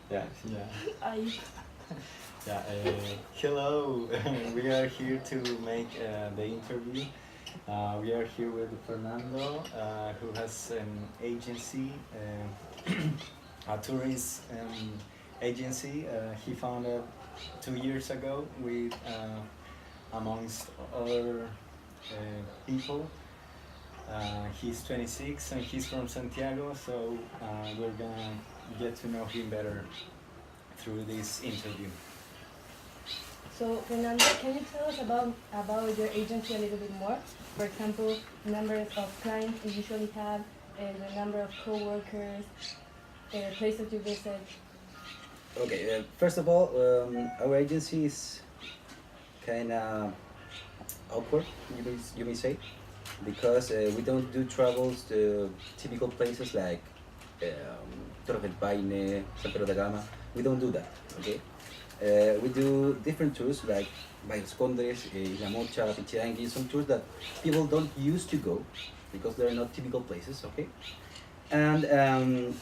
Yeah. I Yeah. Hello. We are here to make the interview. We are here with Fernando, who has an agency, a tourist agency. He founded 2 years ago with, amongst other people. He's 26 and he's from Santiago, so we're gonna get to know him better through this interview. So, Fernando, can you tell us about your agency a little bit more? For example, numbers of clients you usually have, the number of co-workers, places you visit. Okay, first of all, our agency is kind of awkward, you may say, because we don't do travels to typical places like Torre del Paine, San Pedro de Gama. We don't do that, okay? We do different tours like Bailes Condres, La Mocha, Pichirangui, some tours that people don't used to go because they're not typical places, okay? And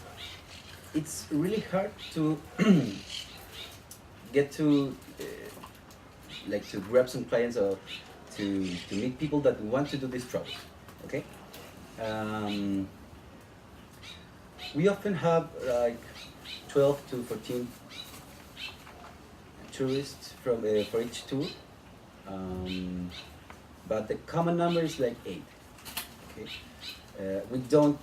it's really hard to get to like to grab some clients or to meet people that want to do this travel, okay? Um, we often have like 12 to 14 tourists from for each tour, but the common number is like 8. Okay, we don't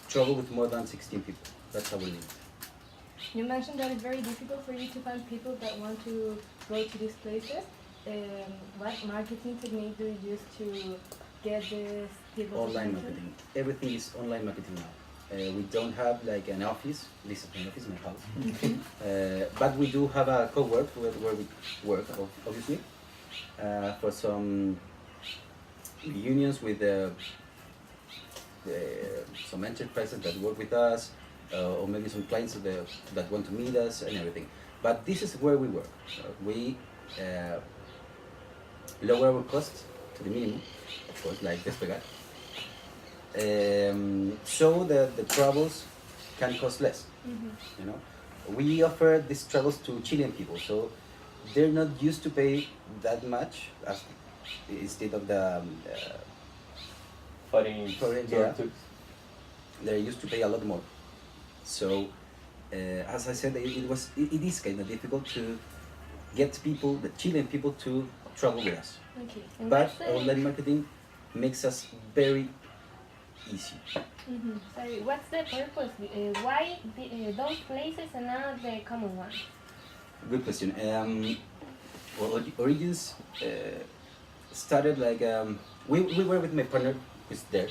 travel with more than 16 people. That's our limit. You mentioned that it's very difficult for you to find people that want to go to these places. What marketing technique do you use to get these people? Online marketing. Everything is online marketing now. We don't have like an office. This is my office, my house. But we do have a co-work where we work, obviously, for some reunions with some enterprises that work with us, or maybe some clients that want to meet us and everything. But this is where we work. We lower our costs to the minimum, of course, like Despegar. So that the travels can cost less. You know, we offer these travels to Chilean people, so they're not used to pay that much as instead of the Foreign yeah, tours. they're used to pay a lot more. So, as I said, it is kind of difficult to get people, the Chilean people, to travel with us. Okay. But online marketing makes us very easy. Sorry, what's the purpose? Why those places and not the common ones? Good question. Well, Origins started like we were with my partner who's there,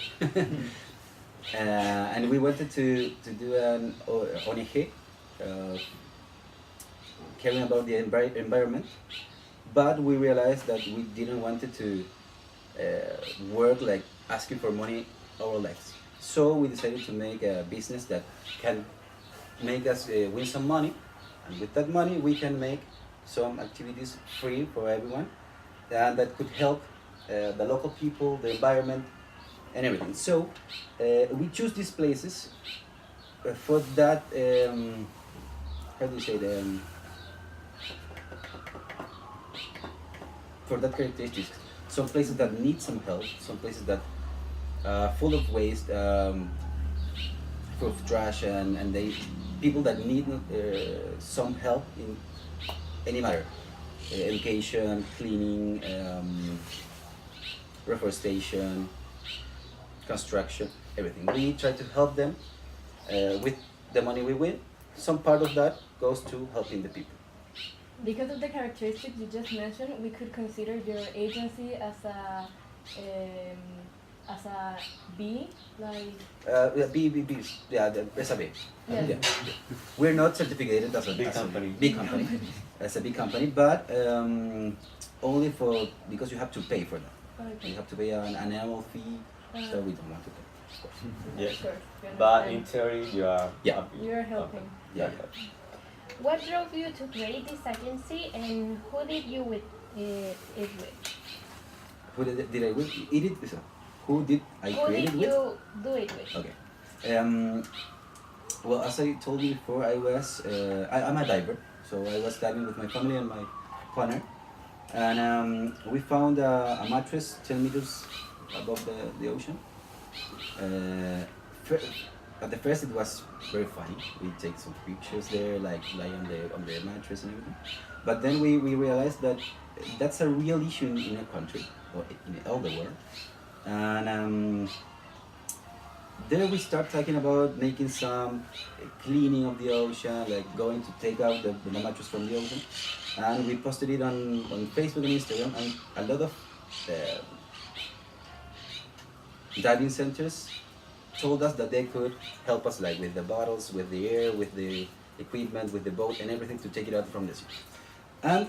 and we wanted to do an ONG caring about the environment, but we realized that we didn't want it to work like asking for money our lives. So we decided to make a business that can make us win some money, and with that money we can make some activities free for everyone, and that could help the local people, the environment, and everything. So we choose these places for that. How do you say for that characteristics? Some places that need some help, some places that full of waste, full of trash, and they people that need some help in any matter, education, cleaning, reforestation, construction, everything. We try to help them with the money we win. Some part of that goes to helping the people. Because of the characteristics you just mentioned, we could consider your agency as a B, like. Yeah, as a B. Yes. Yeah. We're not certificated as a Big company. Big company, as a big company, but only for because you have to pay for that. Okay. You have to pay an annual fee, so we don't want to pay. Of course. Yes. Of course, we But understand. in theory, you are. Yeah. You're helping. Yeah. What drove you to create this agency and who did you with it with? Who did I with? Eat it? Who did I Who create did it with? you do it with? Okay. Well, as I told you before, I'm a diver, so I was diving with my family and my partner, and we found a mattress 10 meters above the ocean. Uh, fir- at the first, it was very funny. We take some pictures there, like lie on the mattress and everything. But then we realized that that's a real issue in a country or in all the world, and there we start talking about making some cleaning of the ocean, like going to take out the mattress from the ocean, and we posted it on Facebook and Instagram, and a lot of uh, diving centers told us that they could help us like with the bottles, with the air, with the equipment, with the boat and everything to take it out from the sea. And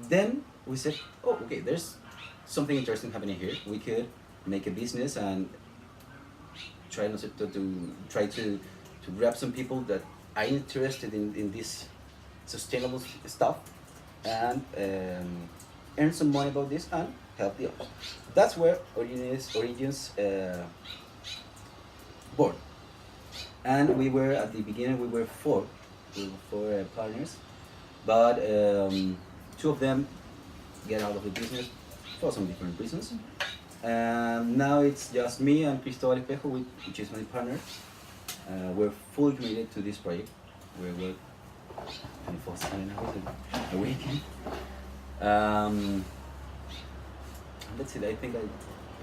then we said, oh, okay, there's something interesting happening here. We could make a business and try not to try to grab some people that are interested in this sustainable stuff and earn some money about this and help the others. That's where Origins born. And we were at the beginning we were four partners, but two of them get out of the business for some different reasons. Now it's just me and Cristóbal Espejo, which is my partner. We're fully committed to this project. We work 24/7 hours a week. That's it. I think I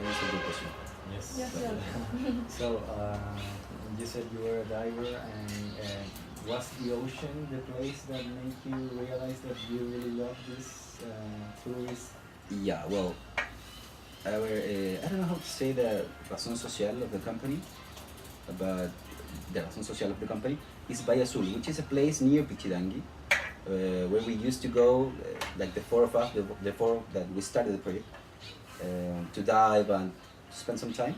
answered the question. Yes. Yes, So, so you said you were a diver, and was the ocean the place that made you realize that you really love this tourist? Yeah, well, I don't know how to say the razón social of the company, but the razón social of the company is Bahía Azul, which is a place near Pichidangi, where we used to go, like the four of us, the four that we started the project, to dive and spend some time.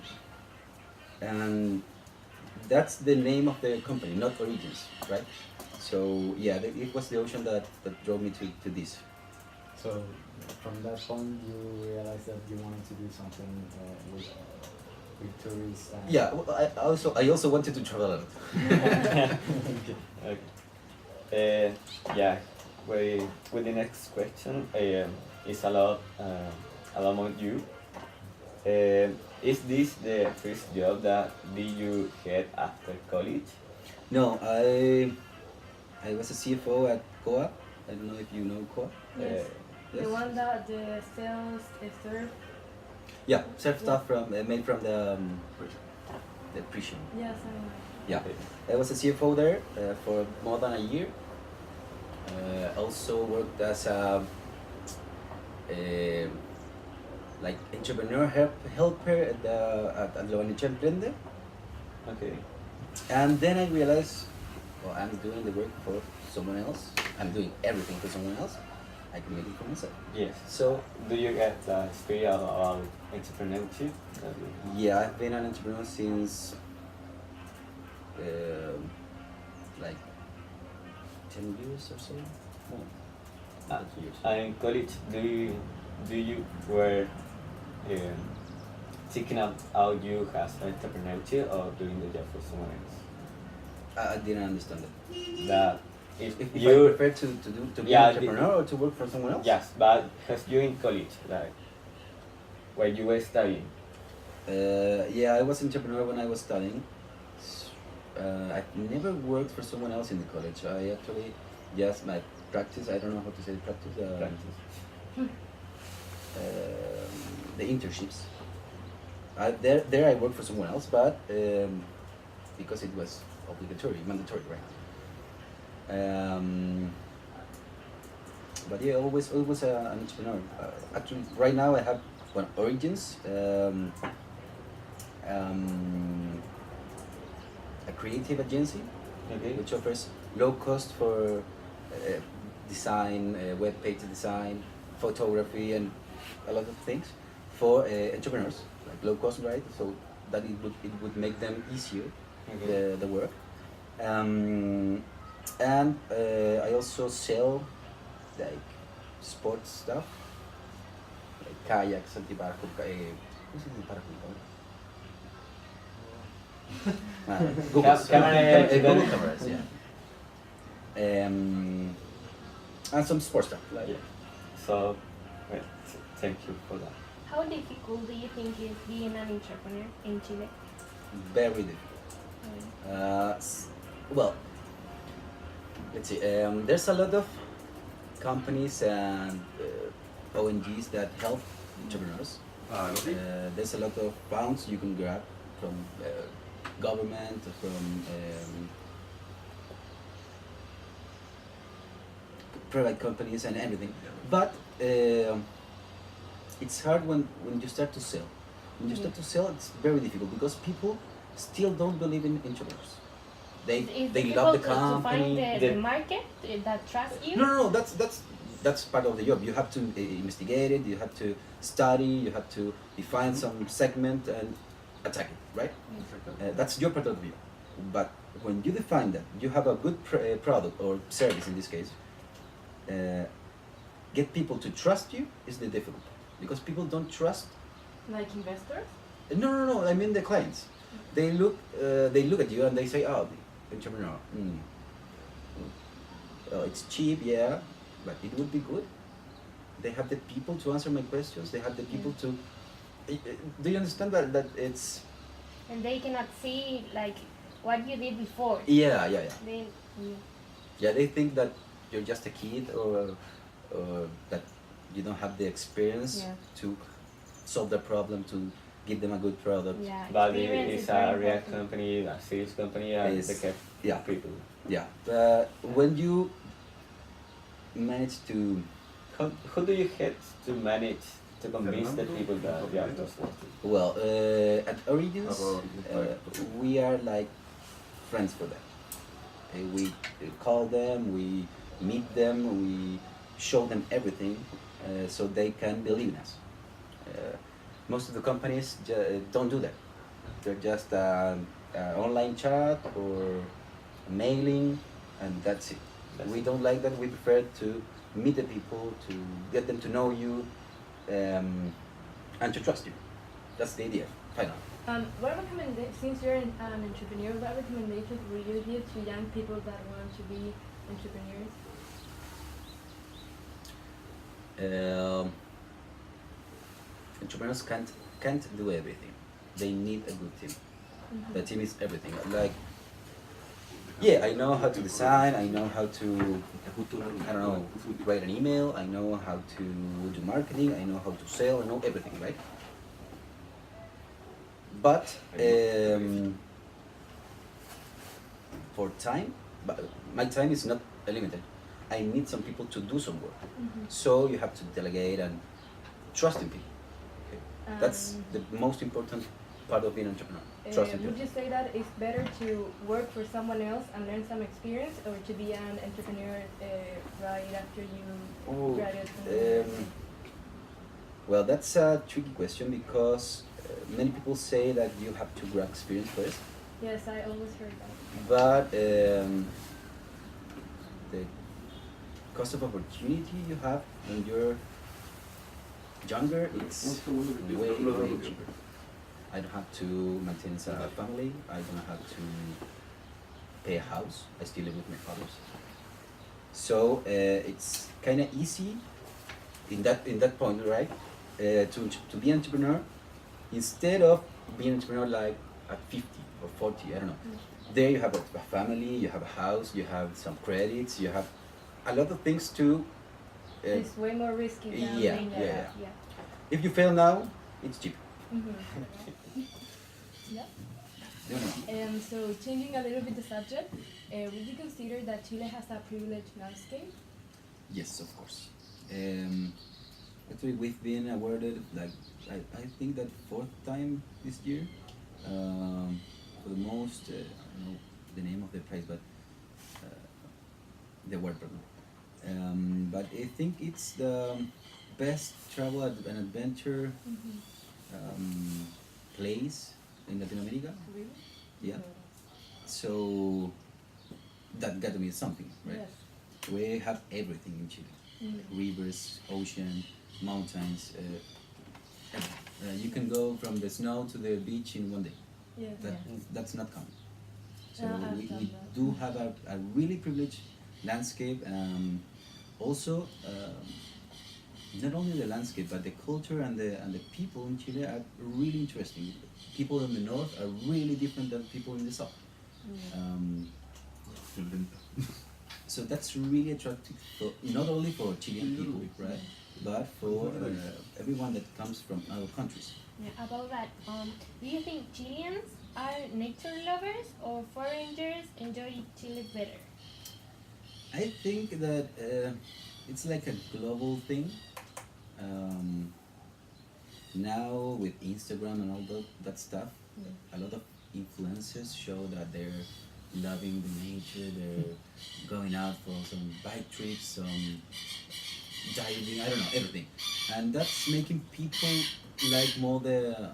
And that's the name of the company, not Origins, right? So yeah, it was the ocean that drove me to this. So from that point, you realized that you wanted to do something with tourists. And Yeah, well, I also wanted to travel a lot. Okay. Okay. Yeah, with the next question is a lot about you. Is this the first job that did you get after college? No, I was a CFO at COA. I don't know if you know COA. Yes. Yes. The one that the sales serve. Yeah, surf stuff from made from the prison. Yes, I know. Yeah, Okay. I was a CFO there for more than a year. Also worked as a like entrepreneur helper at Lo Nicho Emprende. Okay. And then I realized, well, I'm doing the work for someone else. I'm doing everything for someone else. I can make it for myself. Yes. So Do you get experience about entrepreneurship? yeah, I've been an entrepreneur since like 10 years or so. More. Uh, 20 years. In college, do you were seeking out you as entrepreneurship or doing the job for someone else? I didn't understand that. That if If you I prefer to be Yeah, an entrepreneur or to work for someone else? yes, but because you in college, like when you were studying. Yeah, I was entrepreneur when I was studying. I never worked for someone else in the college. I actually just my practice. I don't know how to say practice. Practice. The internships. There I worked for someone else, but because it was obligatory, mandatory, right? But yeah, always an entrepreneur. Actually, right now I have Origins, a creative agency Okay. which offers low cost for design, web page design, photography, and a lot of things for entrepreneurs, like low cost, right? So that it would make them easier Okay. the work. And I also sell like sports stuff, like kayaks, antibarco, ¿cómo se dice antibarco? Google's. Camera, Google cameras, yeah. And some sports stuff. Like, Yeah. So, well, thank you for that. How difficult do you think is being an entrepreneur in Chile? very difficult. Well, let's see. There's a lot of companies and ONGs that help entrepreneurs. There's a lot of funds you can grab from government, from private companies and everything. But it's hard when you start to sell. When you start to sell, it's very difficult because people still don't believe in entrepreneurs. It's They love the difficult to find company. the market that trusts you. No, that's part of the job. You have to investigate it. You have to study. You have to define some segment and attack it. Right? That's your part of the job. But when you define that, you have a good product or service in this case. Get people to trust you is the difficult part because people don't trust. Like investors? No. I mean the clients. They look at you and they say, "Oh, the entrepreneur. It's cheap, yeah, but it would be good. They have the people to answer my questions. They have the people to. Do you understand that it's? And they cannot see like what you did before. Yeah. They, Yeah, they think that you're just a kid or that you don't have the experience to solve the problem to give them a good product. yeah, But experience it's is a very real important. company, a serious company, and It's- they care yeah. people. Yeah, when you manage to, Who do you have to manage to convince the people that you are trustworthy? well, at Origins, we are like friends for them. We call them, we meet them, we show them everything so they can believe in us. Most of the companies don't do that. They're just online chat or mailing, and that's it. We don't like that. We prefer to meet the people, to get them to know you, and to trust you. That's the idea. Final. Since you're an entrepreneur, what recommendations would you give to young people that want to be entrepreneurs? Entrepreneurs can't do everything. They need a good team. The team is everything. Like, yeah, I know how to design. I know how to, I don't know, write an email. I know how to do marketing. I know how to sell. I know everything, right? But for time, but my time is not limited. I need some people to do some work. So you have to delegate and trust in people. Okay? That's the most important part of being an entrepreneur. Trust in Would people. you say that it's better to work for someone else and learn some experience, or to be an entrepreneur right after you graduate from university? Well, that's a tricky question because many people say that you have to grab experience first. Yes, I always heard that. But the cost of opportunity you have when you're younger, it's way cheaper. I don't have to maintain a family. I don't have to pay a house. I still live with my fathers. So it's kind of easy in that point, right? To be an entrepreneur instead of being an entrepreneur like at 50 or 40, I don't know. There you have a family, you have a house, you have some credits, you have a lot of things to. It's way more risky than yeah, being yeah. yeah. If you fail now, it's cheap. Yeah. No. So changing a little bit the subject, would you consider that Chile has a privileged landscape? Yes, of course. Actually, we've been awarded, like, I think that 4th time this year for the most, I don't know the name of the prize, but the award, pardon. But I think it's the best travel and adventure place in Latin America. Really? Yeah. So that got to be something, right? Yes. We have everything in Chile. Rivers, ocean, mountains. You can go from the snow to the beach in one day. Yeah. That's not common. So I've we done that. do have a really privileged landscape. Also, not only the landscape, but the culture and the people in Chile are really interesting. People in the north are really different than people in the south. So that's really attractive, for, not only for Chilean people, right, but for everyone that comes from other countries. Yeah, about that, do you think Chileans are nature lovers or foreigners enjoy Chile better? I think that it's like a global thing. Um, Now with Instagram and all that stuff, a lot of influencers show that they're loving the nature. They're going out for some bike trips, some diving. I don't know, everything, and that's making people like more the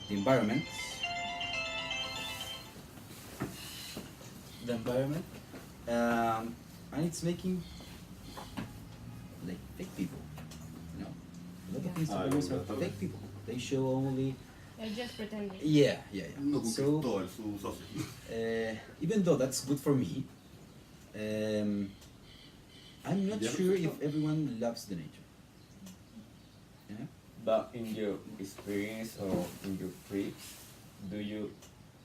environment. The environment, and it's making like fake people. You know, a lot of Instagrammers are fake people. They show only. They're just pretending. Yeah. No So conquistó su socio. even though that's good for me, I'm not Yeah. sure if everyone loves the nature. Yeah. But in your experience or in your trips, do you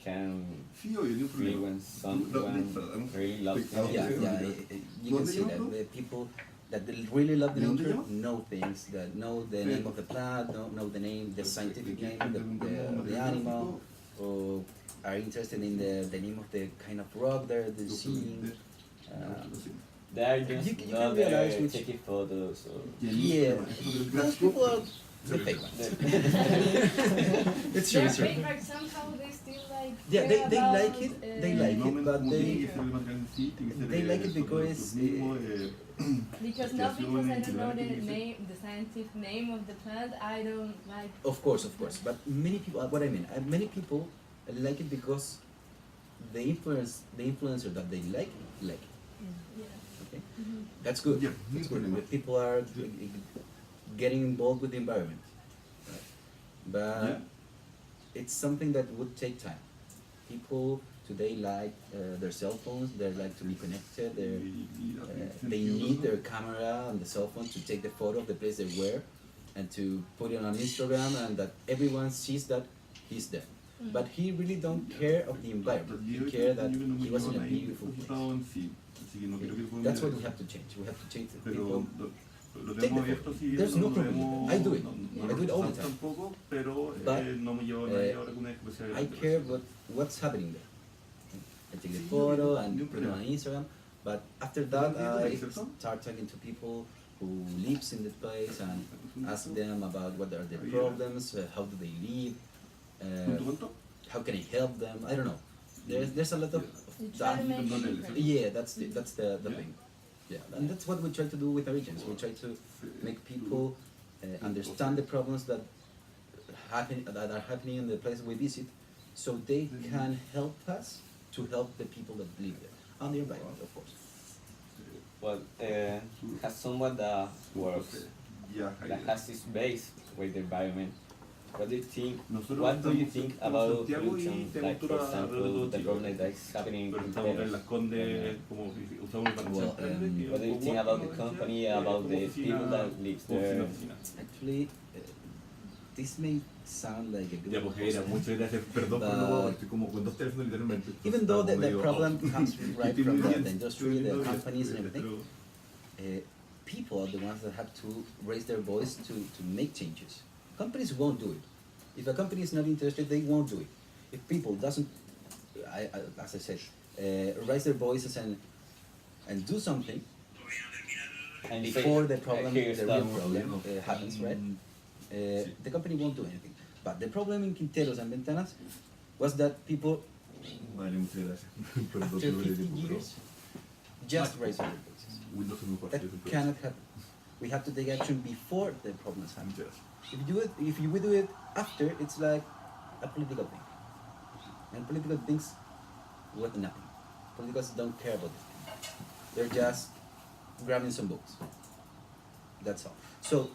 can Sí, oye, ni un feel problema. when someone really loves the Yeah, nature? you can see that the people that they really love the ¿De dónde nature llamas? know things, that know the name of the plant, know the name, the scientific name of the animal, or are interested in the name of the kind of rock they're seeing. They are just You can not realize there which- taking photos or Yeah, those people are the fake ones. It's true, They're it's true. fake, but somehow they still like. Yeah, care they about, like it, they like No it, me but como tiene they que ser el más grande, sí, tiene que ser they like it sobre because, nosotros mismos, Because not because I don't know the Investigaciones, name, the scientific name of the plant, I don't like. of course, but many people. What I mean, many people like it because the influencer that they like it. Yeah. Okay, that's good. Yeah, That's no good. problema. When people are getting involved with the environment, right? But Yeah. it's something that would take time. People today like their cell phones. They like to be connected. They need their camera and the cell phone to take the photo of the place they were, and to put it on Instagram, and that everyone sees that he's there. But he really don't care of the environment. He care that he was in a beautiful place. That's what we have to change. We have to change the people. Lo Take tengo the abierto photo. así. There's no problem. I do it. No I do it all the lo time. tampoco, pero But, no me llevo a nadie ahora con una especialidad. I care what's happening there. I take the photo and put it on Instagram. But after that, I start talking to people who lives in the place and ask them about what are their problems, how do they live, ¿Punto cuánto? how can I help them. I don't know. There's a lot of You try that. to make it No, no, different. Yeah, that's the Yeah. thing. Yeah, and that's what we try to do with our agents. We try to make people understand the problems that are happening in the place we visit, so they can help us to help the people that live there and the environment, of course. well, has someone that works Ya, that has its base with the environment. What do you think? Nosotros What do you estamos think en about Santiago y pollution? tenemos Like, for toda example, alrededor the de problem Chile. that is happening Pero in estamos en Texas. Las Condes, como usamos el Banco Well, Central, que What do you es think como about the oficina, company, como about the oficina- people that lives como there? oficina. Actually, this may sound like a good Ya, pues era, proposal. muchas gracias. Perdón por no, estoy como con dos teléfonos literalmente. Even though the Medio problem off. comes right Estoy from muy bien, the industry, estoy the muy bien, companies and everything, pero- people are the ones that have to raise their voice to make changes. Companies won't do it. If a company is not interested, they won't do it. If people doesn't, as I said, raise their voices and do something And before say, the problem, here's the the- real problem happens, right? The company won't do anything. But the problem in Quinteros and Ventanas was that people, Vale, muchas gracias. Perdón, after pero 50 years, just raise their voices. Windows es mejor. That cannot happen. We have to take action before the problems happen. Muchas gracias. If you do it after, it's like a political thing. And political things worth nothing. Politicals don't care about this. They're just grabbing some votes. That's all. So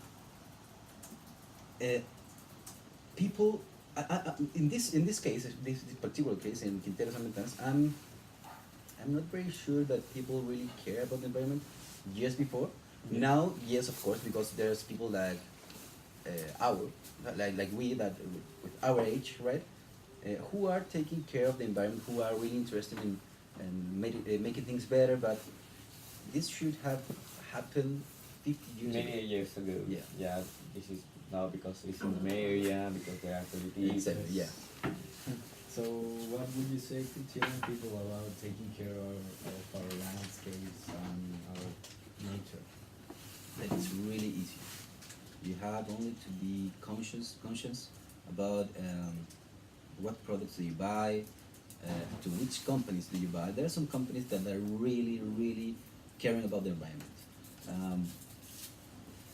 people in this case, this particular case in Quintero San Ventanas, I'm not very sure that people really care about the environment. Years before, now yes, of course, because there's people like our like we that with our age, right, who are taking care of the environment, who are really interested in making things better. But this should have happened 50 years Many ago. years ago. Yeah. Yeah. This is now because it's in the main area, because there are politics. Exactly. Yeah. So, what would you say to telling people about taking care of our landscapes and our nature? That it's really easy. You have only to be conscious about what products do you buy, to which companies do you buy. There are some companies that are really caring about the environment.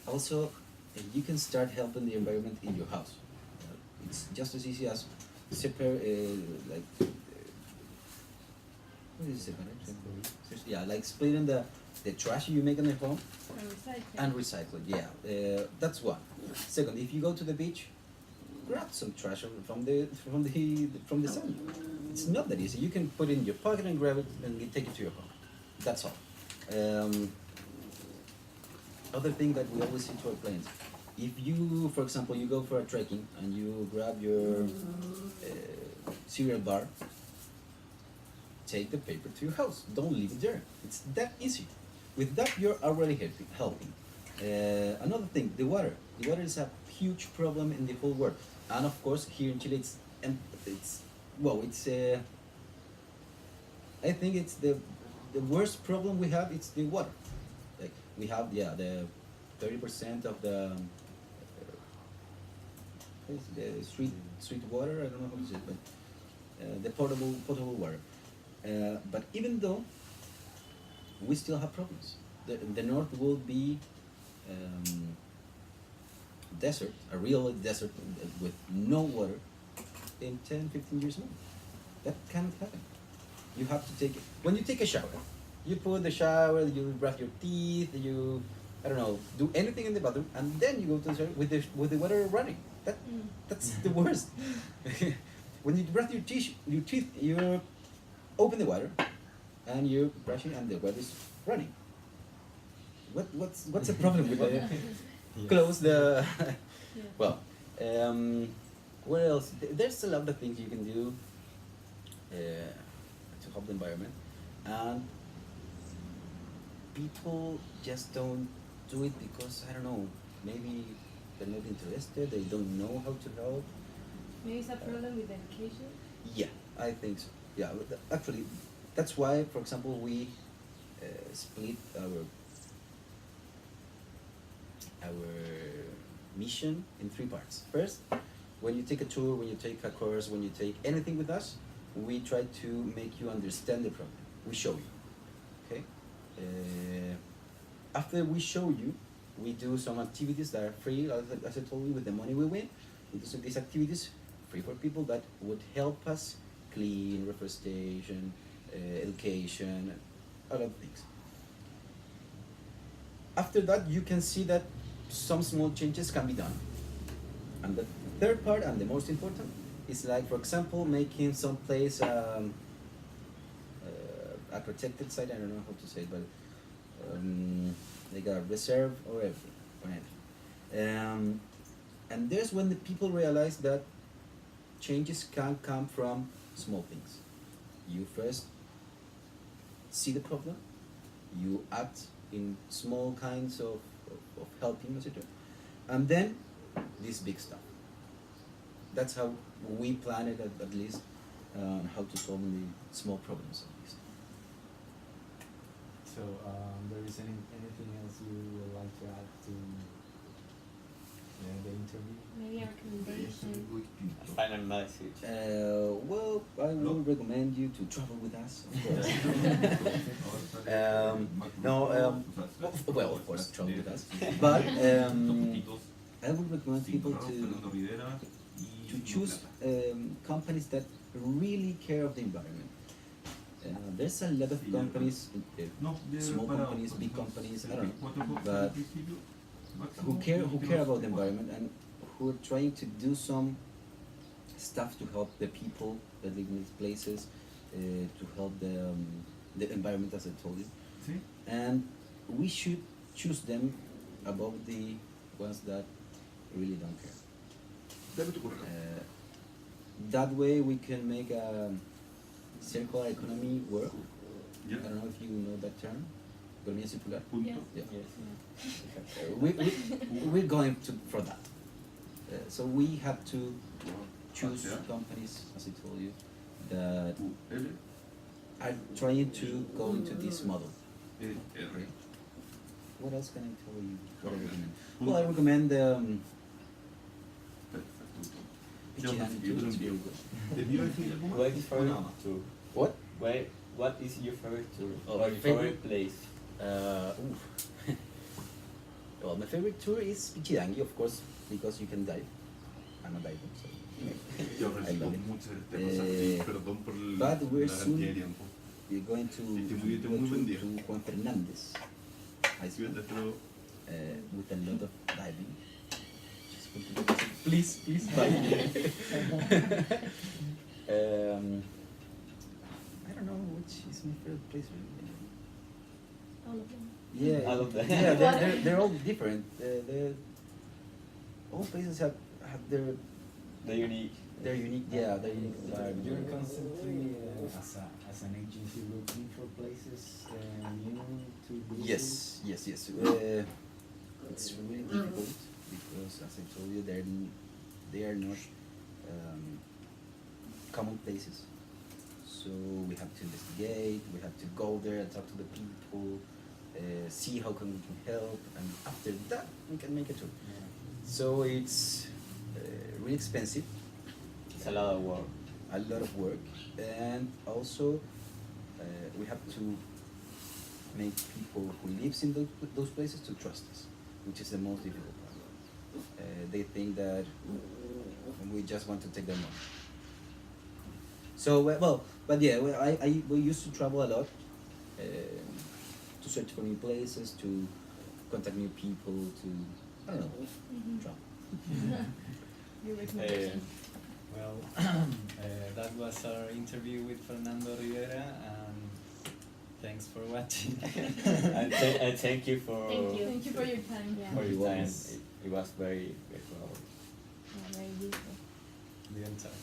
Also, you can start helping the environment in your house. It's just as easy as separate, what is separate? Yeah, like splitting the trash you make in the home And recycle. and recycle it. Yeah, that's one. Second, if you go to the beach, grab some trash from the sun. It's not that easy. You can put it in your pocket and grab it and take it to your home. That's all. Other thing that we always say to our clients: if you, for example, you go for a trekking and you grab your cereal bar, take the paper to your house. Don't leave it there. It's that easy. With that, you're already helping. Another thing, the water. The water is a huge problem in the whole world, and of course here in Chile, I think it's the worst problem we have. It's the water. Like we have the 30% of the street water. I don't know how to say it, but the potable water. But even though we still have problems, the north will be desert, a real desert with no water in 10-15 years more. That cannot happen. You have to take it. When you take a shower, you put the shower, you brush your teeth, you, I don't know, do anything in the bathroom, and then you go to the shower with the water running. That's the worst. When you brush your teeth, you open the water, and you're brushing, and the water is running. What's the problem with the close the well? What else? There's a lot of things you can do to help the environment, and people just don't do it because I don't know. Maybe they're not interested. They don't know how to help. Maybe it's a problem with education. Yeah, I think so. Yeah, actually, that's why, for example, we split our mission in 3 parts. First, when you take a tour, when you take a course, when you take anything with us, we try to make you understand the problem. We show you. Okay. After we show you, we do some activities that are free. As I told you, with the money we win, we do some these activities free for people that would help us clean, reforestation, education, a lot of things. After that, you can see that some small changes can be done. And the third part, and the most important, is like, for example, making some place a protected site. I don't know how to say it, but like a reserve or anything. And there's when the people realize that changes can come from small things. You first see the problem, you act in small kinds of helping, etc. And then this big stuff. That's how we plan it at least, how to solve the small problems at least. So, there is anything else you would like to add to the interview? Maybe a recommendation. A final message. Well, I would recommend you to travel with us, of course. Well, of course, travel with us. But I would recommend people to choose companies that really care of the environment. There's a lot of companies, small companies, big companies, I don't know, but who care about the environment and who are trying to do some stuff to help the people that live in these places, to help the environment, as I told you. Sí. And we should choose them above the ones that really don't care. Dame tu correo. That way we can make a circular economy work. Ya. I don't know if you know that term, economía circular. Punto. Yeah. Yes. We're going for that. So we have to choose Yeah. companies, as I told you, that L. are trying to go into this model. E. R. Okay. What else can I tell you? What I Okay. recommend? Punto. Well, I recommend Perfecto. Pichidangi Yo te lo too. It's envío. very good. ¿Te envío decir algo más? What is favorite No. tour? What? What is your favorite tour? Oh, or my your favorite? place? Well, my favorite tour is Pichidangi, of course, because you can dive. I'm a diver, so Yo I recibo love it. muchas cosas y perdón por but we're la soon cantidad de tiempo. we're going to Muy go buen to día. Juan Fernandez High School, Cuídate, pero with a lot of diving. Just want to visit. Please, bye. I don't know which is my favorite place. Really. All of them. Yeah, All of them. yeah, they're all different. All places have their The unique. unique. Yeah, they're unique. You're constantly, as an agency, looking for places new to visit. Yes. It's really difficult because, as I told you, they are not common places. So we have to investigate. We have to go there and talk to the people, see how can we can help, and after that we can make a tour. Yeah. So it's really expensive, It's a lot of work. a lot of work, and also we have to make people who lives in those places to trust us, which is the most difficult part. They think that we just want to take their money. So but yeah, we used to travel a lot to search for new places, to contact new people, to I don't know, travel. Your recommendation. Well, that was our interview with Fernando Rivera, and thanks for watching. and thank you for Thank you for your time. Yeah. for It your time. was- It was very well. Yeah, very useful. The entire.